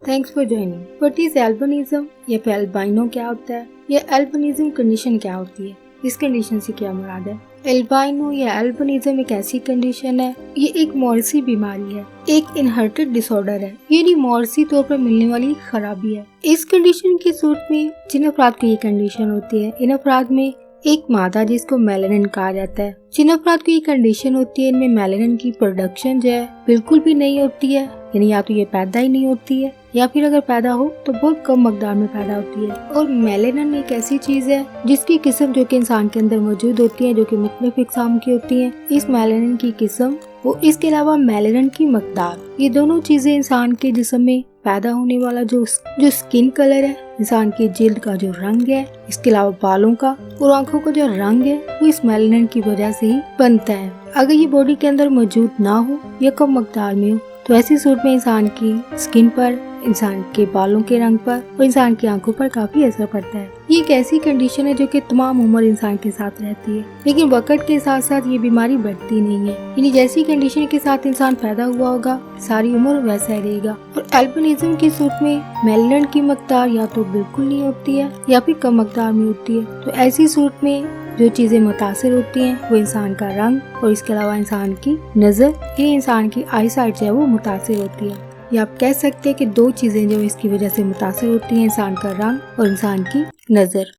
Thanks for joining. What is albinism या फिर albino क्या होता है, या एल्बिनिज्म कंडीशन क्या होती है, इस कंडीशन से क्या मुराद है। एल्बाइनो या एल्बिनिज्म एक ऐसी कंडीशन है, ये एक मौरसी बीमारी है, एक इनहेरिटेड डिसऑर्डर है, यानी मौरसी तौर पर मिलने वाली खराबी है। इस कंडीशन की सूरत में जिन अफराद को ये कंडीशन होती है, इन अफराद में एक मादा जिसको मेलानिन कहा जाता है, जिन अफराद को ये कंडीशन होती है इनमें मेलानिन की प्रोडक्शन जो है बिल्कुल भी नहीं होती है, यानी या तो ये पैदा ही नहीं होती है या फिर अगर पैदा हो तो बहुत कम मकदार में पैदा होती है। और मेलानिन एक ऐसी चीज है जिसकी किस्म जो कि इंसान के अंदर मौजूद होती है, जो कि मुख्तलिफ इक़साम की होती है। इस मेलानिन की किस्म वो इसके अलावा मेलानिन की मकदार, ये दोनों चीजें इंसान के जिस्म में पैदा होने वाला जो स्किन कलर है, इंसान की जिल्द का जो रंग है, इसके अलावा बालों का और आंखों का जो रंग है, वो इस मेलानिन की वजह से ही बनता है। अगर ये बॉडी के अंदर मौजूद ना हो या कम मकदार में हो तो ऐसी सूरत में इंसान की स्किन पर, इंसान के बालों के रंग पर और इंसान की आंखों पर काफी असर पड़ता है। ये एक ऐसी कंडीशन है जो कि तमाम उम्र इंसान के साथ रहती है, लेकिन वक्त के साथ साथ ये बीमारी बढ़ती नहीं है, यानी जैसी कंडीशन के साथ इंसान पैदा हुआ होगा सारी उम्र वैसा ही रहेगा। और एल्बिनिज्म की सूरत में मेलानिन की मकदार या तो बिल्कुल नहीं होती है या फिर कम मकदार में होती है। तो ऐसी सूरत में जो चीजें मुतासिर होती हैं वो इंसान का रंग और इसके अलावा इंसान की नजर, ये इंसान की आई साइट जो है वो मुतासिर होती है। या आप कह सकते हैं कि दो चीजें जो इसकी वजह से मुतासिर होती हैं, इंसान का रंग और इंसान की नजर।